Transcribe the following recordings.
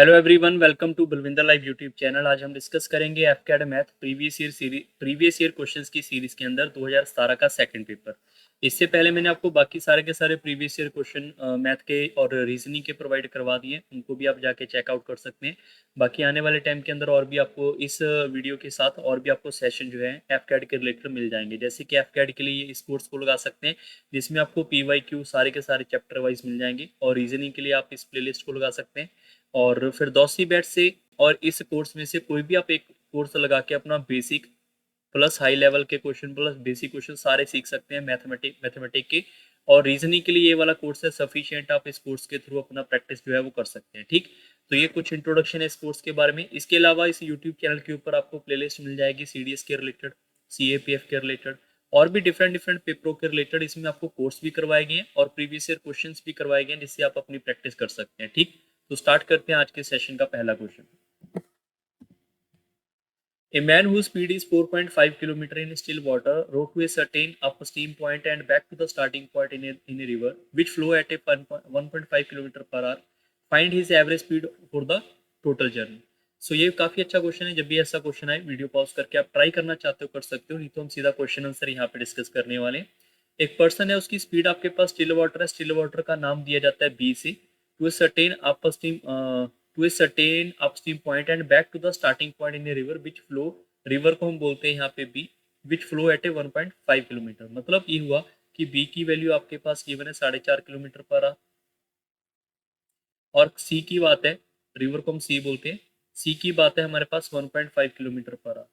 Hello everyone, welcome to Balwinder live YouTube channel. आज हम discuss करेंगे एफकेड मैथ प्रीवियस ईयर क्वेश्चंस की सीरीज के अंदर 2017 का सेकंड पेपर। इससे पहले मैंने आपको बाकी सारे के सारे प्रीवियस ईयर क्वेश्चन मैथ के और रीजनिंग के प्रोवाइड करवा दिए, उनको भी आप जाके चेकआउट कर सकते हैं। बाकी आने वाले टाइम के अंदर और भी आपको इस वीडियो के साथ और भी आपको सेशन जो है एफकेड के रिलेटेड मिल जाएंगे। जैसे कि एफकेड के लिए इस कोर्स को लगा सकते हैं जिसमें आपको PYQ सारे के सारे चैप्टर वाइज मिल जाएंगे, और रीजनिंग के लिए आप इस प्लेलिस्ट को लगा सकते हैं। और फिर दोस्ती बैच से और इस कोर्स में से कोई भी आप एक कोर्स लगा के अपना बेसिक प्लस हाई लेवल के क्वेश्चन प्लस बेसिक क्वेश्चन सारे सीख सकते हैं मैथमेटिक के। और रीजनिंग के लिए ये वाला कोर्स है सफिशिएंट, आप इस कोर्स के थ्रू अपना प्रैक्टिस जो है वो कर सकते हैं। ठीक, तो ये कुछ इंट्रोडक्शन है इस कोर्स के बारे में। इसके अलावा इस यूट्यूब चैनल के ऊपर आपको प्लेलिस्ट मिल जाएगी CDS के रिलेटेड, CAPF के रिलेटेड और भी डिफरेंट डिफरेंट पेपरों के रिलेटेड। इसमें आपको कोर्स भी करवाए गए हैं और प्रीवियस ईयर क्वेश्चंस भी करवाए गए हैं जिससे आप अपनी प्रैक्टिस कर सकते हैं। ठीक, तो स्टार्ट करते हैं आज के सेशन का पहला question. A man whose speed is 4.5 km in still water rowed to a certain upstream point and back to the starting point in a river which flow at a 1.5 km per hour. Find his average speed for the total journey. सो ये काफी अच्छा question है। जब भी ऐसा question आए video pause करके आप ट्राई करना चाहते हो कर सकते हो, नहीं तो हम सीधा क्वेश्चन आंसर यहाँ पे डिस्कस करने वाले हैं। एक पर्सन है, उसकी स्पीड आपके पास स्टिल वाटर है, स्टिल वाटर का नाम दिया जाता है बी से, to a certain upstream point and back to the starting point in a river which flow, river को हम बोलते हैं यहाँ पे B, which flow at a 1.5 kilometre. मतलब ये हुआ कि बी की वैल्यू आपके पास गिवन है 4.5 किलोमीटर पर आवर, और सी की बात है, रिवर को हम सी बोलते हैं, सी की बात है हमारे पास 1.5 किलोमीटर पर आवर।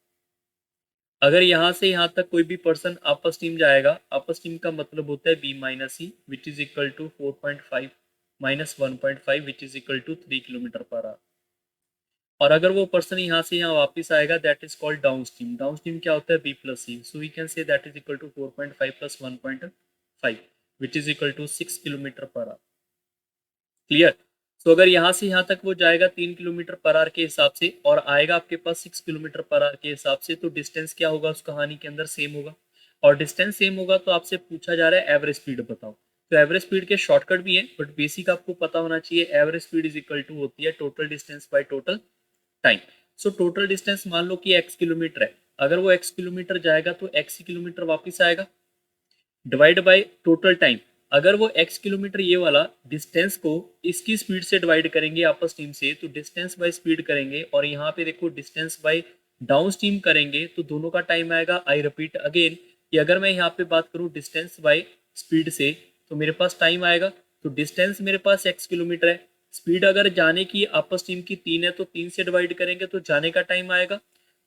अगर यहाँ से यहाँ तक कोई भी पर्सन अपर स्ट्रीम जाएगा, अपर स्ट्रीम का मतलब होता है B minus C which is equal to 4.5 minus 1.5 which is equal to 3 kilometre per hour. और अगर वो पर्सन यहाँ से यहाँ वापस आएगा that is called downstream. Downstream क्या होता है B plus C, so we can say that is equal to 4.5 plus 1.5 which is equal to 6 kilometre per hour. Clear. तो अगर यहाँ से यहाँ तक वो जाएगा 3 किलोमीटर पर आवर के हिसाब से और आएगा आपके पास 6 किलोमीटर पर आवर के हिसाब से, तो डिस्टेंस क्या होगा उस कहानी के अंदर सेम होगा। और डिस्टेंस सेम होगा तो आपसे पूछा जा रहा है एवरेज स्पीड बताओ। तो एवरेज स्पीड के शॉर्टकट भी है बट बेसिक आपको पता होना चाहिए। Average speed is equal to होती है total distance by total time. So total distance मान लो कि x किलोमीटर है, अगर वो x किलोमीटर जाएगा तो x किलोमीटर वापस आएगा, डिवाइड बाय टोटल टाइम। अगर वो x किलोमीटर ये वाला डिस्टेंस को इसकी स्पीड से डिवाइड करेंगे आपस टीम से, तो डिस्टेंस बाय स्पीड करेंगे, और यहाँ पे देखो डिस्टेंस बाय डाउन स्ट्रीम करेंगे तो दोनों का टाइम आएगा। आई रिपीट अगेन कि अगर मैं यहाँ पे बात करूँ डिस्टेंस बाय स्पीड से तो मेरे पास टाइम आएगा। तो डिस्टेंस मेरे पास x किलोमीटर है, स्पीड अगर जाने की आपस टीम की 3 है तो 3 से डिवाइड करेंगे तो जाने का टाइम आएगा।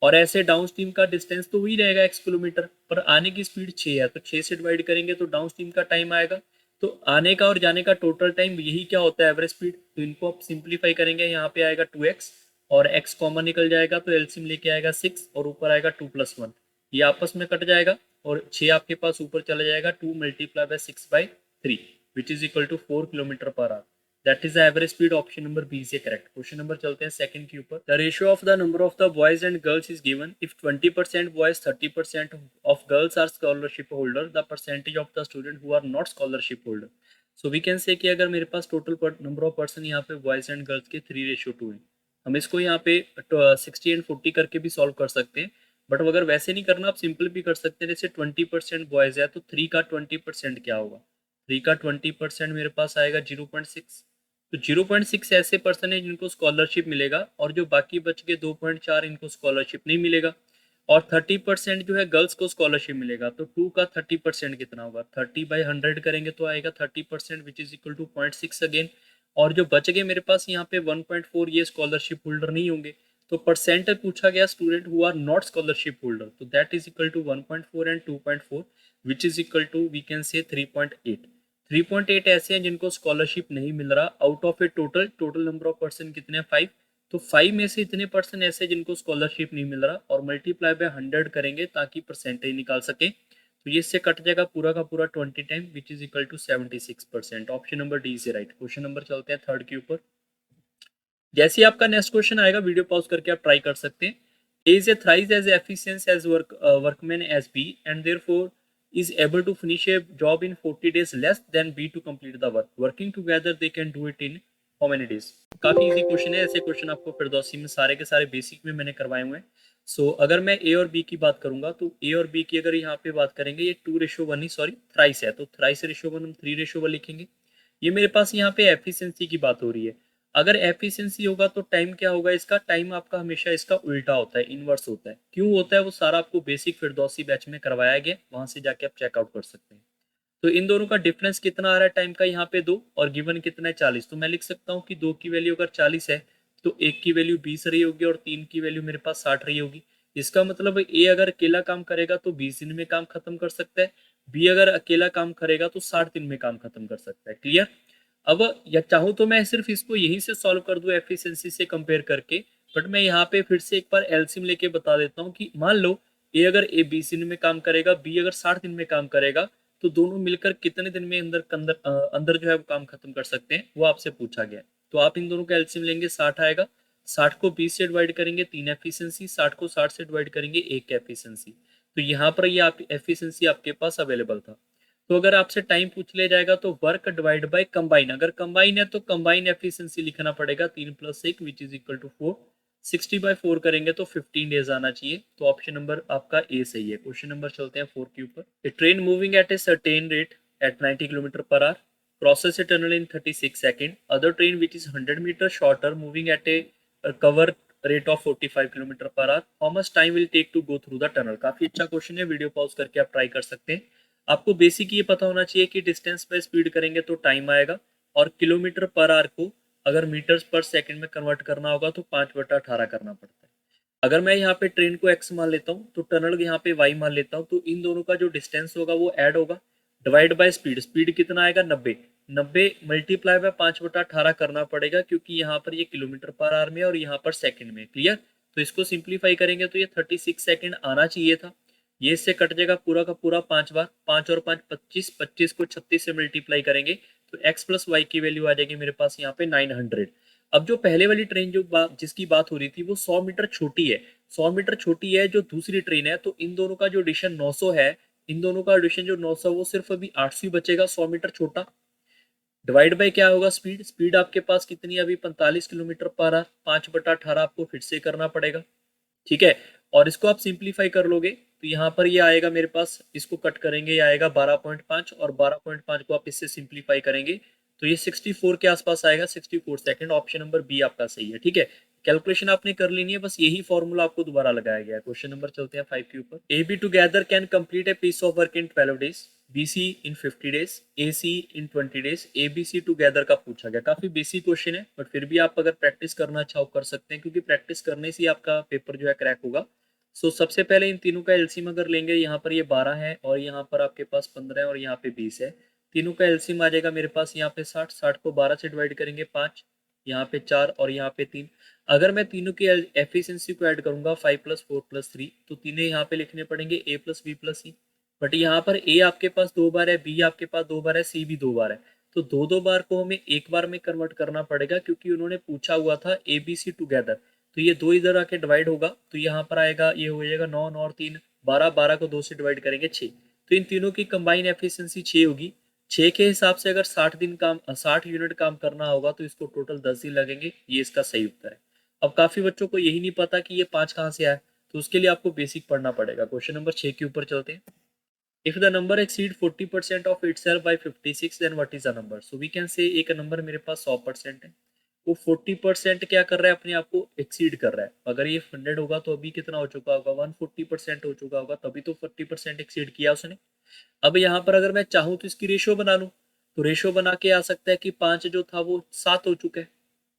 और ऐसे डाउन स्ट्रीम का डिस्टेंस तो वही रहेगा x किलोमीटर, पर आने की स्पीड 6 है तो 6 से डिवाइड करेंगे तो डाउन स्ट्रीम का टाइम आएगा। तो आने का और जाने का टोटल टाइम यही क्या होता है एवरेज स्पीड। तो इनको आप सिंप्लीफाई करेंगे, यहाँ पे आएगा 2x और x कॉमन निकल जाएगा तो एलसीएम लेके आएगा 6 और ऊपर आएगा 2 + 1, ये आपस में कट जाएगा और 6 आपके पास ऊपर चला जाएगा, 2 multiply by 6/3 which is equal to 4 kilometre per hour. That is the average speed. Option number B से करेक्ट। क्वेश्चन नंबर चलते हैं सेकंड के ऊपर। The ratio of the number of the boys and girls is given if 20% boys 30% of girls are scholarship holder, the percentage of the student who are not scholarship holder. So we can say कि अगर मेरे पास total number of person यहाँ पे boys and girls के 3:2 है, हम इसको यहाँ पे 60 एंड 40 करके भी सॉल्व कर सकते हैं। बट अगर वैसे नहीं करना आप सिंपल भी कर सकते हैं। जैसे 20% बॉयज है तो 3 का 20% क्या होगा, 3 का 20% मेरे पास आएगा 0.6। तो 0.6 ऐसे पर्सन है जिनको स्कॉलरशिप मिलेगा और जो बाकी बच के 2.4 इनको स्कॉलरशिप नहीं मिलेगा। और 30% जो है गर्ल्स को स्कॉलरशिप मिलेगा। तो 2 का 30% कितना होगा, 30/100 करेंगे तो आएगा 30% which is equal to 0.6 again. और जो बच गए मेरे पास यहाँ पे 1.4 ये स्कॉलरशिप होल्डर नहीं होंगे। तो परसेंट पूछा गया student who are not scholarship holder, तो that is equal to 1.4 and 2.4 which is equal to we can say 3.8। 3.8 ऐसे हैं जिनको स्कॉलरशिप नहीं मिल रहा out of A total number of person कितने हैं 5। तो 5 में से इतने पर्सन ऐसे जिनको स्कॉलरशिप नहीं मिल रहा और मल्टीप्लाई बाय 100 करेंगे ताकि परसेंटेज निकाल सके। तो ये इससे कट जाएगा पूरा का पूरा 20 time which is equal to 76%। Option number D से राइट। क्वेश्चन नंबर चलते हैं थर्ड के ऊपर। जैसे ही आपका नेक्स्ट क्वेश्चन आएगा वीडियो पॉज करके आप ट्राई कर सकते हैं। A is a thrice as efficient as workman as B and therefore is able to finish a job in 40 days less than B to complete the work. Working together, they can do it in how many days. काफी easy question है, ऐसे question आपको फिरदौसी में सारे के सारे basic में मैंने करवाए हुए हैं। सो अगर मैं ए और बी की बात करूंगा तो ए और बी की अगर यहाँ पे बात करेंगे, ये 2:1 ही सॉरी थ्राइस है, तो थ्राइस रेशियो 1 हम 3:1 लिखेंगे। ये मेरे पास यहाँ पे एफिशिएंसी की बात हो रही है। अगर एफिशिएंसी होगा तो टाइम क्या होगा, इसका टाइम आपका हमेशा इसका उल्टा होता है, इनवर्स होता है। क्यों होता है वो सारा आपको बेसिक फिरदौसी बैच में करवाया गया, वहां से जाके आप चेकआउट कर सकते हैं। तो इन दोनों का डिफरेंस कितना आ रहा है टाइम का, यहाँ पे 2 और गिवन कितना है 40। तो मैं लिख सकता हूँ कि 2 की वैल्यू अगर 40 है तो 1 की वैल्यू 20 रही होगी और 3 की वैल्यू मेरे पास 60 रही होगी। इसका मतलब ए अगर अकेला काम करेगा तो 20 दिन में काम खत्म कर सकता है, बी अगर अकेला काम करेगा तो 60 दिन में काम खत्म कर सकता है। क्लियर। अब या चाहूँ तो मैं सिर्फ इसको यहीं से सॉल्व कर दूं एफिशिएंसी से कंपेयर करके, बट मैं यहाँ पे फिर से एक बार एलसीएम लेके बता देता हूँ कि मान लो ए अगर 20 दिन में काम करेगा, बी अगर 60 दिन में काम करेगा, तो दोनों मिलकर कितने दिन में अंदर अंदर अंदर जो है वो काम खत्म कर सकते हैं, वो आपसे पूछा गया है। तो आप इन दोनों का एलसीएम लेंगे, 60 आएगा। 60 को 20 से डिवाइड करेंगे 3 एफिशिएंसी, 60 को 60 से डिवाइड करेंगे 1 एफिशिएंसी। तो यहाँ पर ये आप एफिशिएंसी आपके पास अवेलेबल था। तो अगर आपसे टाइम पूछ लिया जाएगा तो वर्क डिवाइड बाय कंबाइन, अगर कंबाइन है तो कंबाइन एफिशिएंसी लिखना पड़ेगा, 3+1 विच इज इक्वल टू 4। 60/4 करेंगे तो 15 डेज आना चाहिए। तो ऑप्शन नंबर आपका ए सही है। क्वेश्चन नंबर चलते हैं 4 के ऊपर। A train moving at a certain rate at 90 kilometre per hour crosses a tunnel in 36 seconds. Other train which is 100 meters shorter moving at a cover rate of 45 kilometre per our. How much time will take to go through the tunnel? काफी अच्छा question है, video pause करके आप try कर सकते हैं। आपको basic ये पता होना चाहिए कि डिस्टेंस पे स्पीड करेंगे तो टाइम आएगा, और किलोमीटर पर आवर को अगर मीटर्स पर सेकंड में कन्वर्ट करना होगा तो 5/18 करना पड़ता है। अगर मैं यहाँ पे ट्रेन को x मान लेता हूँ तो टनल यहाँ पे y मान लेता हूँ, तो इन दोनों का जो डिस्टेंस होगा वो ऐड होगा, डिवाइड बाय स्पीड। स्पीड कितना आएगा 90, 90 मल्टीप्लाई बाय 5/18 करना पड़ेगा, क्योंकि यहाँ पर ये किलोमीटर पर आवर में और यहाँ पर सेकंड में। क्लियर। तो इसको सिंप्लीफाई करेंगे तो ये 36 सेकंड आना चाहिए था, ये इससे कट जाएगा पूरा का पूरा 5 बार, 5 और 5 25, 25 को 36 से मल्टीप्लाई करेंगे तो x प्लस वाई की वैल्यू आ जाएगी मेरे पास यहाँ पे 900। अब जो पहले वाली ट्रेन जिसकी बात हो रही थी वो 100 मीटर छोटी है, 100 मीटर छोटी है जो दूसरी ट्रेन है, तो इन दोनों का जो एडिशन 900 है, इन दोनों का एडिशन जो 900 वो सिर्फ अभी 800 ही बचेगा, 100 मीटर छोटा। डिवाइड बाय क्या होगा स्पीड, स्पीड आपके पास कितनी है अभी 45 किलोमीटर पर आवर, 5/18 आपको फिर से करना पड़ेगा। ठीक है। और इसको आप सिंप्लीफाई कर लोगे तो यहाँ पर ये आएगा मेरे पास, इसको कट करेंगे ये आएगा 12.5, और 12.5 को आप इससे सिंप्लीफाई करेंगे तो ये 64 के आसपास आएगा, 64 सेकंड। ऑप्शन नंबर बी आपका सही है। ठीक है। कैलकुलेशन आपने कर लेनी है, बस यही फॉर्मूला आपको दोबारा लगाया गया है। क्वेश्चन नंबर चलते हैं 5 के ऊपर। A B together can complete a piece of work in 12 days, BC in 50 days, AC in 20 days. ABC together का पूछा गया, काफी बेसिक क्वेश्चन है, बट फिर भी आप अगर प्रैक्टिस करना चाहो कर सकते हैं, क्योंकि प्रैक्टिस करने से ही आपका पेपर जो है क्रैक होगा। सो सबसे पहले इन तीनों का एलसीएम अगर लेंगे, यहाँ पर ये 12 है और यहाँ पर आपके पास 15 है और यहाँ पे 20 है, तीनों का एलसीएम आ जाएगा मेरे पास यहाँ पे 60, 60 को 12 से डिवाइड करेंगे 5, यहाँ पे 4 और यहाँ पे 3। अगर मैं तीनों की एफिशिएंसी को ऐड करूंगा 5+4+3, तो तीनों यहाँ पे लिखने पड़ेंगे A+B+C। बट यहाँ पर ए आपके पास 2 बार है, बी आपके पास 2 बार है, सी भी 2 बार है, तो 2-2 बार को हमें एक बार में कन्वर्ट करना पड़ेगा, क्योंकि उन्होंने पूछा हुआ था ABC टुगेदर। तो ये 2 इधर आके डिवाइड होगा तो यहाँ पर आएगा, ये हो जाएगा 9, 9 और 3 12, 12 को 2 से डिवाइड करेंगे 6। तो इन तीनों की कंबाइन एफिशिएंसी 6 होगी। 6 के हिसाब से अगर 60 यूनिट काम करना होगा तो इसको टोटल 10 दिन लगेंगे। ये इसका सही उत्तर है। अब काफी बच्चों को यही नहीं पता कि ये 5 कहाँ से आया, तो उसके लिए आपको बेसिक पढ़ना पड़ेगा। क्वेश्चन नंबर 6 के ऊपर चलते हैं। If the number exceed 40% of itself by 56, then what is the number? So we can say एक नंबर मेरे पास 100% है, वो 40% क्या कर रहा है, अपने आप को एक्सीड कर रहा है। अगर ये 100 होगा तो अभी कितना हो चुका होगा, 140% हो चुका होगा, तभी तो 40% एक्सीड किया उसने। अब यहाँ पर अगर मैं चाहूँ तो इसकी रेशियो बना लूँ, तो रेशियो बना के आ सकता है कि 5 जो था वो 7 हो चुका है।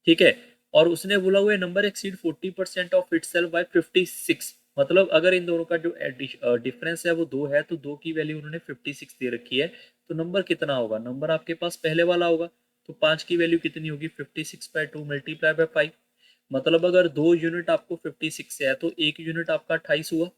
ठीक है। और उसने बोला हुआ number exceed 40% of itself by 56, मतलब अगर इन दोनों का जो डिफरेंस है वो 2 है, तो 2 की वैल्यू उन्होंने 56 दे रखी है, तो नंबर कितना होगा, नंबर आपके पास पहले वाला होगा। तो 5 की वैल्यू कितनी होगी, 56/2 मल्टीप्लाई बाय 5, मतलब अगर 2 यूनिट आपको 56 से है तो 1 यूनिट आपका 28 हुआ,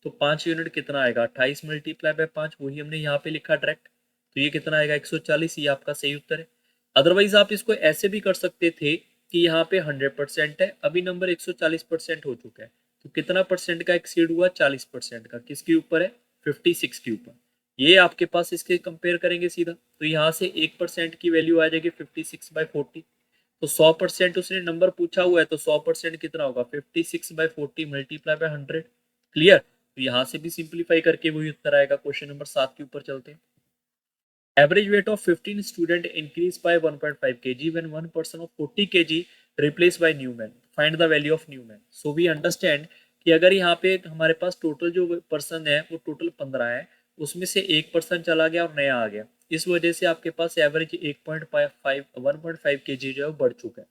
तो 5 यूनिट कितना आएगा, 28 मल्टीप्लाई बाय 5, वही हमने यहाँ पे लिखा डायरेक्ट। तो ये कितना आएगा 140, ये आपका सही उत्तर है। अदरवाइज आप इसको ऐसे भी कर सकते थे कि यहाँ पे 100% है, अभी नंबर 140% हो चुका है, तो कितना परसेंट का एक्सीड हुआ, 40% का। किसके ऊपर है, 56 के ऊपर। ये आपके पास इसके कंपेयर करेंगे सीधा, तो यहाँ से 1% की वैल्यू आ जाएगी 56/40, तो 100% उसने नंबर पूछा हुआ है, तो 100% कितना होगा 56/40 मल्टीप्लाई बाय 100। क्लियर। तो यहाँ से भी सिंप्लीफाई करके वही उत्तर आएगा। क्वेश्चन नंबर 7 के ऊपर चलते हैं। Average weight of 15 student increased by 1.5 kg when one person of 40 kg replaced by new man. Find the value of new man. So we understand कि अगर यहाँ पे हमारे पास टोटल जो पर्सन है वो टोटल 15 है, उसमें से एक पर्सन चला गया और नया आ गया, इस वजह से आपके पास एवरेज 1.5 kg जो है बढ़ चुका है।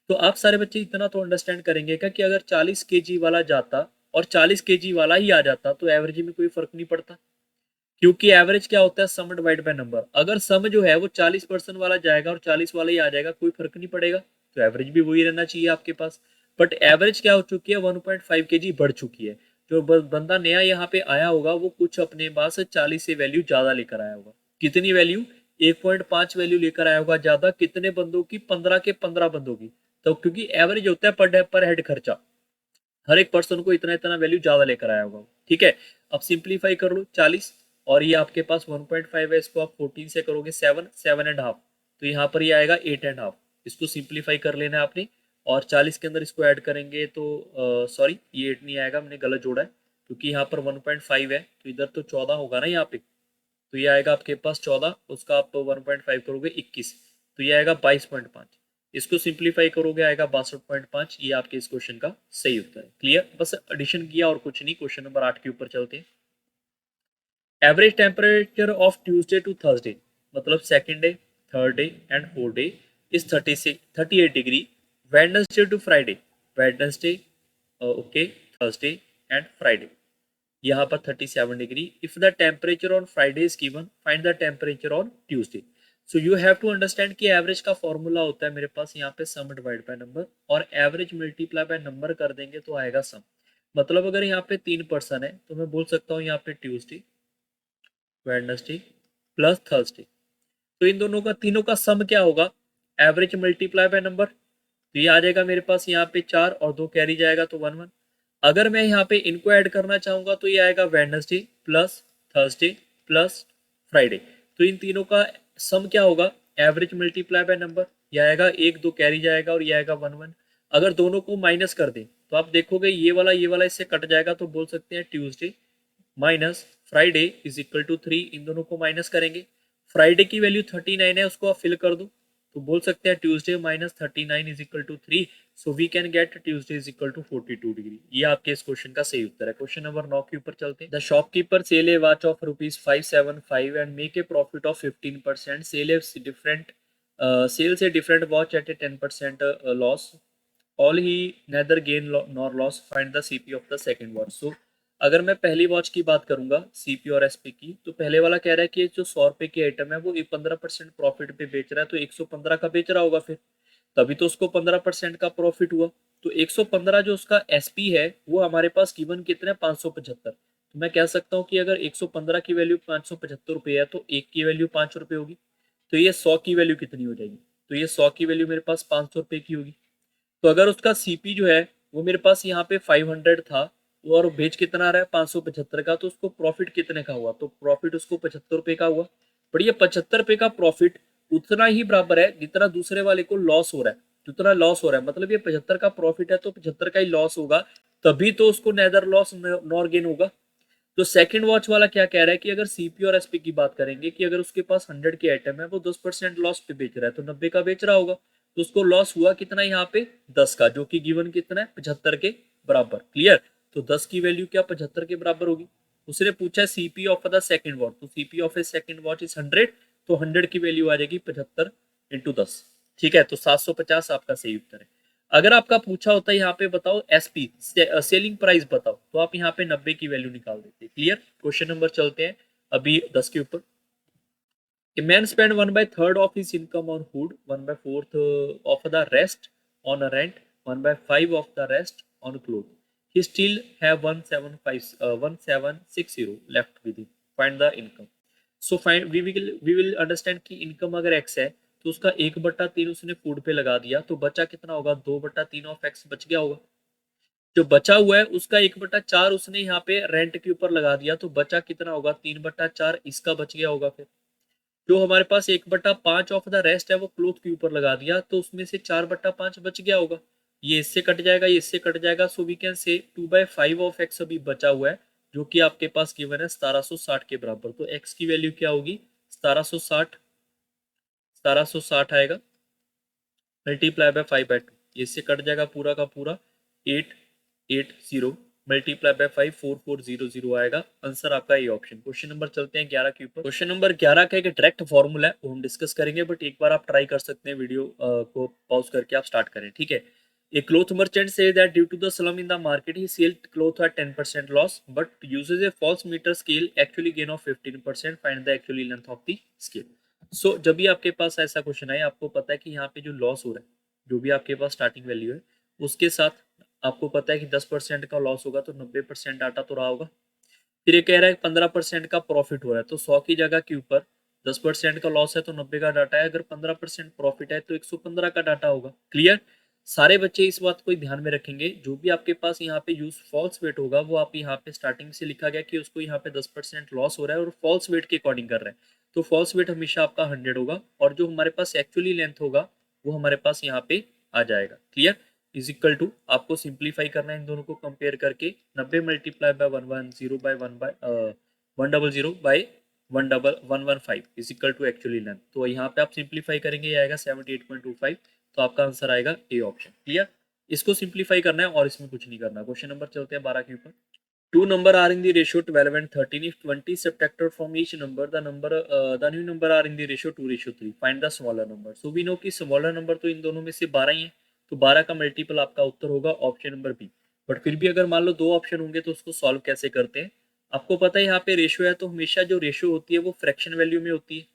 तो आप सारे बच्चे इतना तो अंडरस्टैंड करेंगे क्या कि अगर 40 kg वाला जाता और 40 kg वाला ही आ जाता तो एवरेज में कोई फर्क नहीं पड़ता, क्योंकि एवरेज क्या होता है सम डिवाइड बाय नंबर। अगर सम जो है वो 40% वाला जाएगा और 40 वाला ही आ जाएगा, कोई फर्क नहीं पड़ेगा, तो एवरेज भी वही रहना चाहिए आपके पास। बट एवरेज क्या हो चुकी है 1.5 kg बढ़ चुकी है। जो बंदा नया यहाँ पे आया होगा वो कुछ अपने पास 40 से वैल्यू ज्यादा लेकर आया होगा। कितनी वैल्यू? 1.5 वैल्यू लेकर आया होगा ज्यादा। कितने बंदों की? 15 के 15 बंदों की। तो क्योंकि एवरेज होता है पर हेड खर्चा, हर एक पर्सन को इतना इतना वैल्यू ज्यादा लेकर आया होगा। ठीक है। अब सिंप्लीफाई कर लो 40, और ये आपके पास 1.5 है, इसको आप 14 से करोगे 7.5, तो यहाँ पर ये आएगा 8.5। इसको सिंप्लीफाई कर लेना है आपने, और 40 के अंदर इसको ऐड करेंगे तो सॉरी ये 8 नहीं आएगा, मैंने गलत जोड़ा है, क्योंकि यहाँ पर 1.5 है तो इधर तो 14 होगा ना यहाँ पे। तो ये आएगा आपके पास 14, उसका आप 1.5 करोगे 21, तो ये आएगा 22.5। इसको सिंप्लीफाई करोगे आएगा 62.5। ये आपके इस क्वेश्चन का सही उत्तर है। क्लियर। बस एडिशन किया और कुछ नहीं। क्वेश्चन नंबर 8 के ऊपर चलते हैं। Average temperature of Tuesday to Thursday, मतलब second day, third day and fourth day is 38 degree. Wednesday to Friday, Wednesday okay, Thursday and Friday, यहाँ पर 37 degree. If the temperature on Friday is given, find the temperature on Tuesday. So you have to understand कि average का formula होता है मेरे पास यहाँ पे सम डिवाइड बाय नंबर, और एवरेज मल्टीप्लाई बाय नंबर कर देंगे तो आएगा सम। मतलब अगर यहाँ पे 3 पर्सन है तो मैं बोल सकता हूँ यहाँ पे ट्यूसडे, वेडनेसडे प्लस थर्सडे, तो इन दोनों का, तीनों का सम क्या होगा? Average multiply by number. तो ये आ जाएगा मेरे पास यहाँ पे 4 और 2 कैरी जाएगा तो 1 1। अगर मैं यहाँ पे इनको ऐड करना चाहूंगा तो ये आएगा Wednesday plus Thursday plus Friday. तो इन तीनों का सम क्या होगा? Average multiply by number. ये आएगा 1 2 कैरी जाएगा और ये आएगा 1 1। अगर दोनों को माइनस कर दें तो आप देखोगे ये वाला इससे कट जाएगा, तो बोल सकते हैं Tuesday minus Friday is equal to 3। इन दोनों को माइनस करेंगे, फ्राइडे की वैल्यू 39 है, उसको आप फिल कर दो, तो बोल सकते हैं Tuesday minus 39 is equal to 3। So we can get Tuesday is equal to 42 degree. ये आपके इस क्वेश्चन का सही उत्तर है। क्वेश्चन नंबर 9 के ऊपर चलते हैं। The shopkeeper sell a watch of ₹575 and make a profit of 15%, sell से different watch at a 10% loss, all he neither gain nor loss, find the CP of the second watch. So अगर मैं पहली watch की बात करूंगा CP और SP की, तो पहले वाला कह रहा है कि जो 100 रुपए की आइटम है वो 15% प्रॉफिट पे बेच रहा है, तो 115 का बेच रहा होगा फिर, तभी तो उसको 15% का प्रॉफिट हुआ। तो 115 जो उसका एसपी है वो हमारे पास गिवन कितना है 575। तो मैं कह सकता हूँ कि अगर 115 की वैल्यू 575 रुपये है तो एक की वैल्यू 5 रुपये होगी, तो ये 100 की वैल्यू कितनी हो जाएगी? तो ये 100 की वैल्यू मेरे पास 500 रुपये की होगी। तो अगर उसका सीपी जो है वो मेरे पास यहाँ पे 500 था और बेच कितना आ रहा है 575 का, तो उसको प्रॉफिट कितने का हुआ? तो प्रॉफिट उसको 75 रुपए का हुआ। पर ये 75 रुपए का प्रॉफिट उतना ही बराबर है जितना दूसरे वाले को लॉस हो रहा है, जितना लॉस हो रहा है, मतलब ये 75 का प्रॉफिट है तो 75 का ही लॉस होगा, तभी तो उसको नेदर लॉस नॉर गेन होगा। तो सेकंड वॉच वाला क्या कह रहा है कि अगर सीपी और एसपी की बात करेंगे कि अगर उसके पास 100 की आइटम है वो 10% लॉस पे बेच रहा है, तो 90 का बेच रहा होगा, तो उसको लॉस हुआ कितना यहाँ पे 10 का, जो कि गिवन कितना है 75 के बराबर। क्लियर। तो 10 की वैल्यू क्या 75 के बराबर होगी। उसने पूछा CP of the second watch, तो CP of a second watch is 100, तो 100 की वैल्यू आ जाएगी 75 इंटू 10। ठीक है, तो 750 आपका सही उत्तर है। अगर आपका पूछा होता है यहाँ पे बताओ एसपी सेलिंग प्राइस बताओ, तो आप यहाँ पे 90 की वैल्यू निकाल देते। क्लियर। क्वेश्चन नंबर चलते हैं अभी 10 के ऊपर। A man spent 1/3 of his income on food, 1/4 of the rest on a rent, 1/5 of the rest on clothes. He still have 1760 left with him. Find the income. So find we will understand कि income अगर x है तो उसका 1/3 उसने food पे लगा दिया, तो बचा कितना होगा 2/3 ऑफ x बच गया होगा। जो बचा हुआ है उसका 1/4 उसने यहाँ पे रेंट के ऊपर लगा दिया, तो बचा कितना होगा 3/4 इसका बच गया होगा फिर। जो हमारे पास 1/5 ऑफ द रेस्ट है वो क्लोथ के ऊपर लगा दिया, तो उसमें से 4/5 बच गया होगा। ये इससे कट जाएगा, ये इससे कट जाएगा, सो वी कैन से 2/5 ऑफ एक्स अभी बचा हुआ है, जो कि आपके पास गिवन है 1760 के बराबर। तो एक्स की वैल्यू क्या होगी, 1760, 1760 आएगा मल्टीप्लाई बाय 5/2, इससे कट जाएगा पूरा का पूरा 880 मल्टीप्लाई बाय 5, 4400 आएगा। आंसर आपका ये ऑप्शन। क्वेश्चन नंबर चलते हैं 11 के ऊपर। क्वेश्चन नंबर 11 का एक डायरेक्ट फॉर्मूला है, वो हम डिस्कस करेंगे, बट एक बार आप ट्राई कर सकते हैं, वीडियो को पॉज करके आप स्टार्ट करें, ठीक है। A cloth merchant says that due to the slump in the market, he sold cloth at 10% loss, but uses a false meter scale, actually gain of 15%. Find the actually length of the scale. So जब भी आपके पास ऐसा question आए, आपको पता है कि यहाँ पे जो लॉस हो रहा है, जो भी आपके पास स्टार्टिंग वैल्यू है, उसके साथ आपको पता है कि 10% का लॉस होगा तो 90% डाटा तो रहा होगा। फिर ये कह रहा है 15% का प्रॉफिट हो रहा है, तो 100 की जगह के ऊपर 10% का लॉस है तो 90 का डाटा है, अगर 15% प्रॉफिट है तो 115 का डाटा होगा। क्लियर। सारे बच्चे इस बात को ध्यान में रखेंगे, जो भी आपके पास यहाँ पे यूज फॉल्स वेट होगा, वो आप यहाँ पे स्टार्टिंग से लिखा गया कि उसको यहाँ पे 10% लॉस हो रहा है और फॉल्स वेट के अकॉर्डिंग कर रहे हैं, तो फॉल्स वेट हमेशा आपका 100 होगा, और जो हमारे पास एक्चुअली लेंथ होगा वो हमारे पास यहाँ पे आ जाएगा। क्लियर। इज इक्वल टू, आपको सिंप्लीफाई करना है इन दोनों को कंपेयर करके, 90 multiply by 110 by 100 by 115 is equal to actually length. तो यहाँ पे आप सिंप्लीफाई करेंगे, ये आएगा 78.25, तो आपका आंसर आएगा ए ऑप्शन। क्लियर। इसको सिंप्लीफाई करना है और इसमें कुछ नहीं करना। क्वेश्चन नंबर चलते हैं 12 के ऊपर। Two number are in the ratio 12 and 13. If 20 is subtracted from each number, the new number are in the ratio 2:3. Find the smaller number. So we know कि smaller number तो इन दोनों में से 12 ही है, तो 12 का मल्टीपल आपका उत्तर होगा ऑप्शन नंबर बी। बट फिर भी अगर मान लो दो ऑप्शन होंगे तो उसको सॉल्व कैसे करते हैं, आपको पता है यहाँ पे रेशियो है, तो हमेशा जो रेशियो होती है वो फ्रैक्शन वैल्यू में होती है,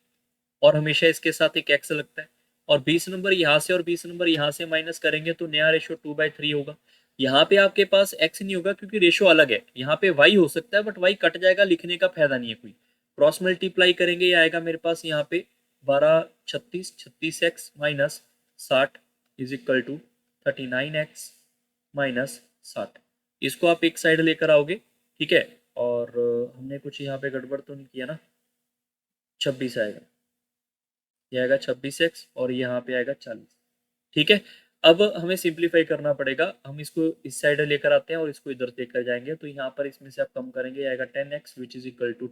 और हमेशा इसके साथ एक एक्स लगता है, और 20 नंबर यहाँ से और 20 नंबर यहाँ से माइनस करेंगे तो नया रेशियो 2/3 होगा। यहाँ पे आपके पास एक्स नहीं होगा क्योंकि रेशियो अलग है, यहाँ पे वाई हो सकता है बट वाई कट जाएगा, लिखने का फायदा नहीं है कोई। क्रॉस मल्टीप्लाई करेंगे, ये आएगा मेरे पास यहाँ पे 12 36 36x minus 60 is equal to 39x minus 60। इसको आप एक साइड लेकर आओगे, ठीक है, और हमने कुछ यहाँ पे गड़बड़ तो नहीं किया ना, 26 आएगा, ये आएगा 26x और यहाँ पे आएगा 40। ठीक है। अब हमें सिंप्लीफाई करना पड़ेगा, हम इसको इस साइड लेकर आते हैं और इसको इधर लेकर जाएंगे, तो यहाँ पर इसमें से आप कम करेंगे, आएगा 10x which is equal to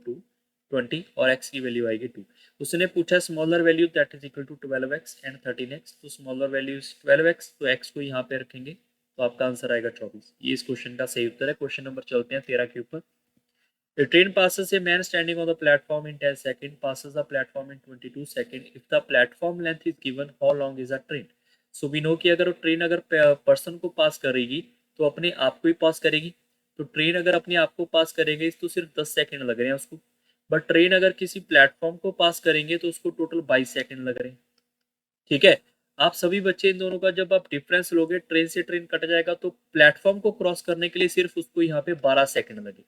20, और x की वैल्यू आएगी 2। उसने पूछा smaller value that is equal to 12x and 13x, तो स्मॉलर वैल्यू इज 12x, तो x को यहाँ पे रखेंगे, तो आपका आंसर आएगा 24। ये इस क्वेश्चन का सही उत्तर है। क्वेश्चन नंबर चलते हैं 13 के ऊपर। A train passes a man standing on the platform in 10 seconds, passes the platform in 22 seconds. If the platform length is given, how long is the train? So we know कि अगर train अगर person को पास करेगी तो अपने आप को ही पास करेगी, तो ट्रेन अगर अपने आप को पास करेगी तो सिर्फ 10 सेकंड लग रहे हैं उसको, बट ट्रेन अगर किसी प्लेटफॉर्म को पास करेंगे तो उसको टोटल 22 सेकंड लग रहे हैं। ठीक है। आप सभी बच्चे इन दोनों का जब आप डिफरेंस लोगे, ट्रेन से ट्रेन कट जाएगा, तो प्लेटफॉर्म को क्रॉस करने के लिए सिर्फ उसको यहाँ पे 12 सेकंड लगे,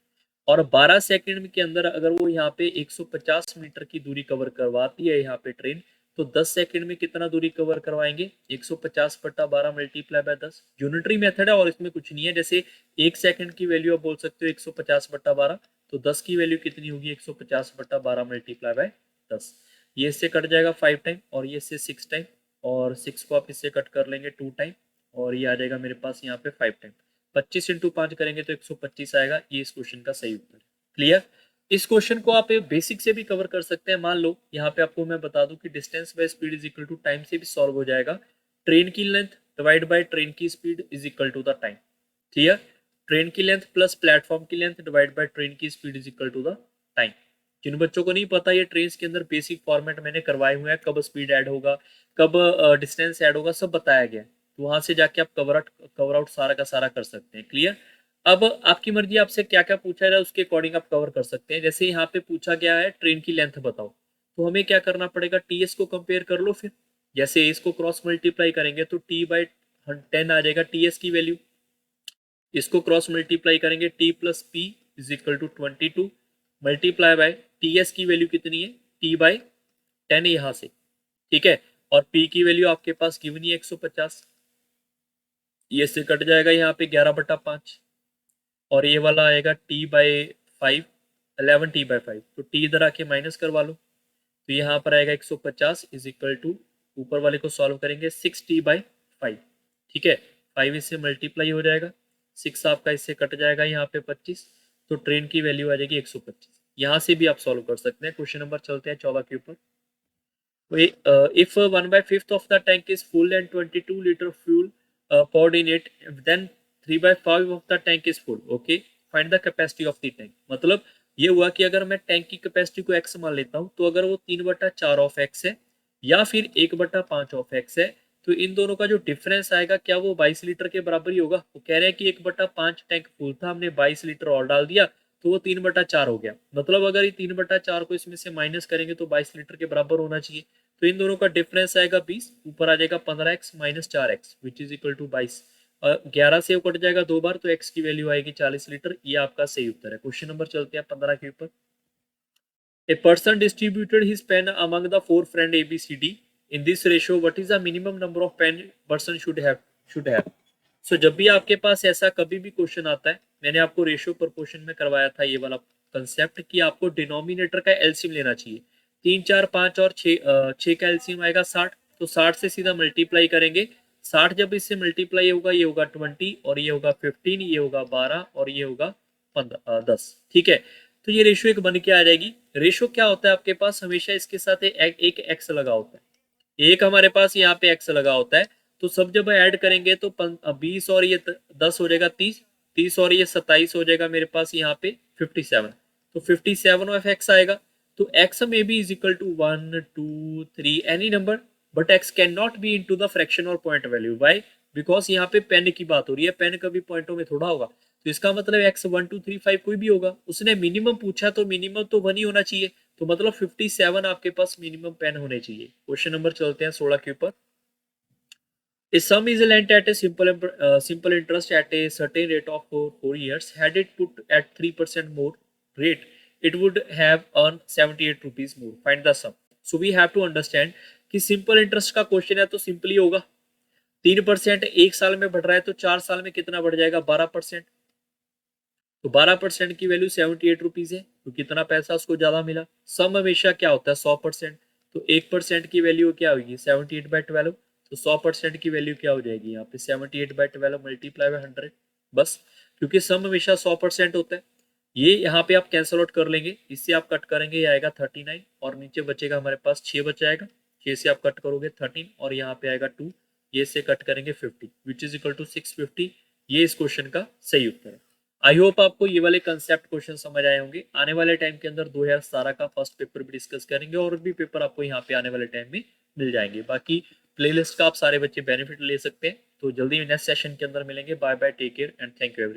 और 12 सेकंड के अंदर अगर वो यहाँ पे 150 मीटर की दूरी कवर करवाती है यहाँ पे ट्रेन, तो 10 सेकंड में कितना दूरी कवर करवाएंगे, 150 बटा 12 मल्टीप्लाई बाय 10। यूनिटरी मेथड है और इसमें कुछ नहीं है, जैसे 1 सेकंड की वैल्यू आप बोल सकते हो 150 बटा 12, तो 10 की वैल्यू कितनी होगी, 150 बटा 12 मल्टीप्लाई बाय 10। ये इससे कट जाएगा 5 टाइम और ये इससे 6 टाइम, और 6 को आप इससे कट कर लेंगे 2 टाइम, और ये आ जाएगा मेरे पास यहाँ पे 5 टाइम। 25 इंटू 5 करेंगे तो 125 आएगा। ये इस क्वेश्चन का सही उत्तर है। क्लियर। इस क्वेश्चन को आप बेसिक से भी कवर कर सकते हैं। मान लो यहाँ पे आपको मैं बता दूं कि distance by speed is equal to time से भी सॉल्व हो जाएगा। ट्रेन की लेंथ डिवाइड बाय ट्रेन की speed is equal to the time. Clear. Train की लेंथ प्लस प्लेटफॉर्म की लेंथ डिवाइड बाय ट्रेन की speed is equal to the time. जिन बच्चों को नहीं पता, ये ट्रेन के अंदर बेसिक फॉर्मेट मैंने करवाए हुए हैं, कब स्पीड ऐड होगा, कब डिस्टेंस ऐड होगा, सब बताया गया है, तो वहां से जाके आप कवर आउट सारा का सारा कर सकते हैं। क्लियर। अब आपकी मर्जी, आपसे क्या क्या पूछा जाए उसके अकॉर्डिंग आप कवर कर सकते हैं। जैसे यहाँ पे पूछा गया है ट्रेन की लेंथ बताओ, तो हमें क्या करना पड़ेगा, टीएस को कंपेयर कर लो। फिर जैसे इसको क्रॉस मल्टीप्लाई करेंगे तो t/10 आ जाएगा टीएस की वैल्यू, इसको क्रॉस मल्टीप्लाई करेंगे t plus P is equal to 22 multiply by TS की वैल्यू कितनी है, t/10 यहाँ से। ठीक है। और p की वैल्यू आपके पास गिवन ही 150, ये से कट जाएगा यहाँ पे 11/5, और ये वाला आएगा t/5 11t/5, तो t इधर आके माइनस करवा लो, तो यहाँ पर आएगा 150 इज इक्वल टू, ऊपर वाले को सॉल्व करेंगे 6t/5, ठीक है। 5 इससे मल्टीप्लाई हो जाएगा, 6 आपका इससे कट जाएगा यहाँ पे 25, तो ट्रेन की वैल्यू आ जाएगी 125। यहाँ से भी आप सॉल्व कर सकते हैं। क्वेश्चन नंबर चलते हैं 14 के ऊपर। If 1/5 of the tank is full and 22 liter fuel poured in it, then 3/5 of the tank is full. Okay, find the capacity of the tank. मतलब ये हुआ कि अगर मैं टैंक की कैपेसिटी को x मान लेता हूँ, तो अगर वो 3/4 ऑफ x है या फिर 1/5 ऑफ x है, तो इन दोनों का जो डिफरेंस आएगा क्या वो 22 लीटर के बराबर ही होगा। वो कह रहे हैं कि 1/5 टैंक फुल था, हमने 22 लीटर और डाल दिया, तो वो 3/4 हो गया। मतलब अगर ये 3/4 को इसमें से माइनस करेंगे तो 22 लीटर के बराबर होना चाहिए। तो इन दोनों का डिफरेंस आएगा 20, ऊपर आ जाएगा 15x minus 4x which is equal to 22। 11 से कट जाएगा 2 बार, तो x की वैल्यू आएगी 40 लीटर। ये आपका सही उत्तर है। क्वेश्चन नंबर चलते हैं 15 के ऊपर। A person distributed his pen among the 4 friend ABCD in this ratio, what is the minimum number of pen person should have. So जब भी आपके पास ऐसा कभी भी क्वेश्चन आता है, मैंने आपको रेशियो प्रोपोर्शन में करवाया था ये वाला कंसेप्ट कि आपको डिनोमिनेटर का एलसीएम लेना चाहिए। 3 4 5 और 6 का एलसीएम आएगा 60, तो 60 से सीधा मल्टीप्लाई करेंगे। 60 जब इससे मल्टीप्लाई होगा, ये होगा 20 और ये होगा 15, ये होगा 12 और ये होगा 10, ठीक है। तो ये रेशियो एक बन के आ जाएगी। रेशियो क्या होता है आपके पास, हमेशा इसके साथ एक एक्स लगा होता है, एक हमारे पास यहाँ पे एक्स लगा होता है। तो सब जब ऐड करेंगे तो 20 और ये 10 हो जाएगा 30, 30 और ये 27 हो जाएगा मेरे पास यहाँ पे 57। तो 57 ऑफ एक्स आएगा। तो एक्स में भी is equal to 1 2 3 any number, but x can not be into the fraction और पॉइंट वैल्यू। वाई? बिकॉज यहाँ पे पेन की बात हो रही है, पेन कभी पॉइंटों में थोड़ा होगा। तो इसका मतलब एक्स 1 2 3 5 कोई भी होगा। उसने मिनिमम पूछा तो मिनिमम तो 1 ही होना चाहिए, तो मतलब 57 आपके पास मिनिमम पेन होने चाहिए। क्वेश्चन नंबर चलते हैं 16 के ऊपर। A sum is lent at a simple interest at a certain rate of 4 years. Had it put at 3% more rate, it would have earned 78 rupees more. Find the sum. So we have to understand कि simple interest का question है तो simple ही होगा। 3% एक साल में बढ़ रहा है, तो 4 साल में कितना बढ़ जाएगा 12%। तो 12% की वैल्यू 78 रुपीज है, तो कितना पैसा उसको ज्यादा मिला। सम हमेशा क्या होता है 100%, तो 1% की वैल्यू क्या होगी 78/12। तो 100% की वैल्यू क्या हो जाएगी यहाँ पे 78/12 मल्टीप्लाई बाय 100। बस, क्योंकि सम हमेशा 100% होता है। ये यहाँ पे आप कैंसल आउट कर लेंगे, इससे आप कट करेंगे, ये आएगा 39 और नीचे बचेगा हमारे पास 6 बच जाएगा। 6 से आप कट करोगे 13 और यहाँ पे आएगा 2, ये से कट करेंगे 50 विच इज इक्वल टू 650। ये इस क्वेश्चन का सही उत्तर है। आई होप आपको ये वाले कंसेप्ट क्वेश्चन समझ आए होंगे। आने वाले टाइम के अंदर 2017 का फर्स्ट पेपर भी डिस्कस करेंगे और भी पेपर आपको यहाँ पे आने वाले टाइम में मिल जाएंगे। बाकी प्लेलिस्ट का आप सारे बच्चे बेनिफिट ले सकते हैं। तो जल्दी नेक्स्ट सेशन के अंदर मिलेंगे। Bye bye, take care and thank you everyone.